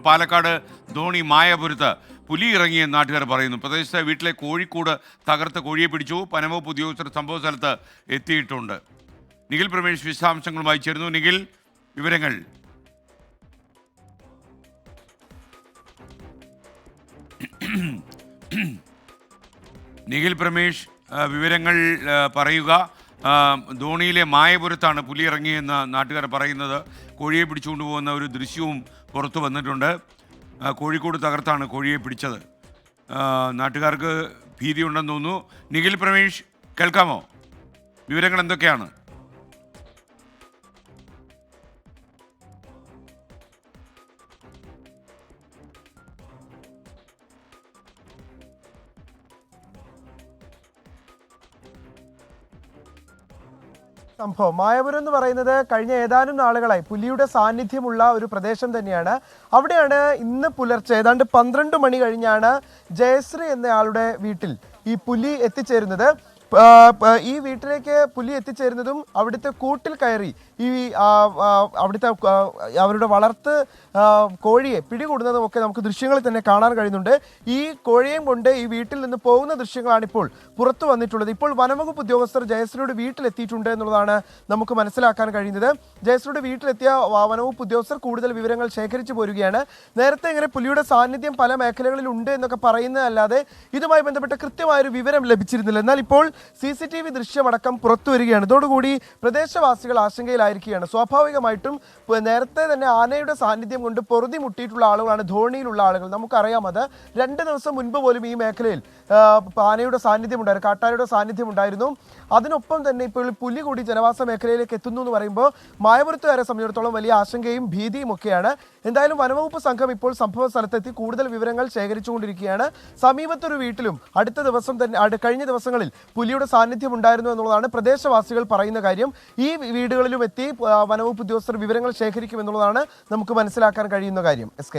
പാലക്കാട് ധോണി മായപുരത്ത് പുലി ഇറങ്ങിയെന്ന് നാട്ടുകാർ പറയുന്നു. പ്രദേശത്തെ വീട്ടിലെ കോഴിക്കൂട് തകർത്ത് കോഴിയെ പിടിച്ചു. വനംവകുപ്പ് ഉദ്യോഗസ്ഥർ സംഭവ സ്ഥലത്ത് എത്തിയിട്ടുണ്ട്. നിഖിൽ പ്രമേഷ് വിശദാംശങ്ങളുമായി ചേരുന്നു. നിഖിൽ, വിവരങ്ങൾ. നിഖിൽ പ്രമേഷ്, വിവരങ്ങൾ പറയുക. ധോണിയിലെ മായപുരത്താണ് പുലി ഇറങ്ങിയെന്ന് നാട്ടുകാർ പറയുന്നത്. കോഴിയെ പിടിച്ചുകൊണ്ടുപോകുന്ന ഒരു ദൃശ്യവും പുറത്തു വന്നിട്ടുണ്ട്. കോഴിക്കോട് തകർത്താണ് കോഴിയെ പിടിച്ചത്. നാട്ടുകാർക്ക് ഭീതിയുണ്ടെന്ന് തോന്നുന്നു. നിഖിൽ പ്രമേഷ്, കേൾക്കാമോ? വിവരങ്ങൾ എന്തൊക്കെയാണ്? സംഭവം മായപുരം എന്ന് പറയുന്നത് കഴിഞ്ഞ ഏതാനും നാളുകളായി പുലിയുടെ സാന്നിധ്യമുള്ള ഒരു പ്രദേശം തന്നെയാണ്. അവിടെയാണ് ഇന്ന് പുലർച്ചെ ഏതാണ്ട് 12 മണി കഴിഞ്ഞാണ് ജയശ്രീ എന്നയാളുടെ വീട്ടിൽ ഈ പുലി എത്തിച്ചേരുന്നത്. ഈ വീട്ടിലേക്ക് പുലി എത്തിച്ചേരുന്നതും അവിടുത്തെ കൂട്ടിൽ കയറി ഈ അവിടുത്തെ അവരുടെ വളർത്ത് കോഴിയെ പിടികൂടുന്നതും ഒക്കെ നമുക്ക് ദൃശ്യങ്ങളിൽ തന്നെ കാണാൻ കഴിയുന്നുണ്ട്. ഈ കോഴിയെയും കൊണ്ട് ഈ വീട്ടിൽ നിന്ന് പോകുന്ന ദൃശ്യങ്ങളാണ് ഇപ്പോൾ പുറത്തു വന്നിട്ടുള്ളത്. ഇപ്പോൾ വനംവകുപ്പ് ഉദ്യോഗസ്ഥർ ജയശ്രീയുടെ വീട്ടിലെത്തിയിട്ടുണ്ട് എന്നുള്ളതാണ് നമുക്ക് മനസ്സിലാക്കാൻ കഴിയുന്നത്. ജയശ്രീയുടെ വീട്ടിലെത്തിയ വനംവകുപ്പ് ഉദ്യോഗസ്ഥർ കൂടുതൽ വിവരങ്ങൾ ശേഖരിച്ചു പോരുകയാണ്. നേരത്തെ ഇങ്ങനെ പുലിയുടെ സാന്നിധ്യം പല മേഖലകളിൽ ഉണ്ട് എന്നൊക്കെ പറയുന്നതല്ലാതെ ഇതുമായി ബന്ധപ്പെട്ട കൃത്യമായൊരു വിവരം ലഭിച്ചിരുന്നില്ല. എന്നാൽ ഇപ്പോൾ CCTV ദൃശ്യമടക്കം പുറത്തു വരികയാണ്. ഇതോടുകൂടി പ്രദേശവാസികൾ ആശങ്കയിലായിരിക്കുകയാണ്. സ്വാഭാവികമായിട്ടും നേരത്തെ തന്നെ ആനയുടെ സാന്നിധ്യം കൊണ്ട് പൊറുതി മുട്ടിയിട്ടുള്ള ആളുകളാണ് ധോണിയിലുള്ള ആളുകൾ. നമുക്കറിയാം, അത് 2 ദിവസം മുൻപ് പോലും ഈ മേഖലയിൽ ആനയുടെ സാന്നിധ്യം ഉണ്ടായിരുന്നു, കാട്ടാനയുടെ സാന്നിധ്യം ഉണ്ടായിരുന്നു. അതിനൊപ്പം തന്നെ ഇപ്പോൾ പുലി കൂടി ജനവാസ മേഖലയിലേക്ക് എത്തുന്നു എന്ന് പറയുമ്പോൾ മായപുരത്തുകാരെ സംബന്ധിച്ചിടത്തോളം വലിയ ആശങ്കയും ഭീതിയും ഒക്കെയാണ്. എന്തായാലും വനംവകുപ്പ് സംഘം ഇപ്പോൾ സംഭവ സ്ഥലത്തെത്തി കൂടുതൽ വിവരങ്ങൾ ശേഖരിച്ചുകൊണ്ടിരിക്കുകയാണ്. സമീപത്തൊരു വീട്ടിലും അടുത്ത ദിവസം തന്നെ കഴിഞ്ഞ ദിവസങ്ങളിൽ പുലിയുടെ സാന്നിധ്യം ഉണ്ടായിരുന്നു എന്നുള്ളതാണ് പ്രദേശവാസികൾ പറയുന്ന കാര്യം. ഈ വീടുകളിലും എത്തി വനംവകുപ്പ് ഉദ്യോഗസ്ഥർ വിവരങ്ങൾ ശേഖരിക്കുമെന്നുള്ളതാണ് നമുക്ക് മനസ്സിലാക്കാൻ കഴിയുന്ന കാര്യം. SK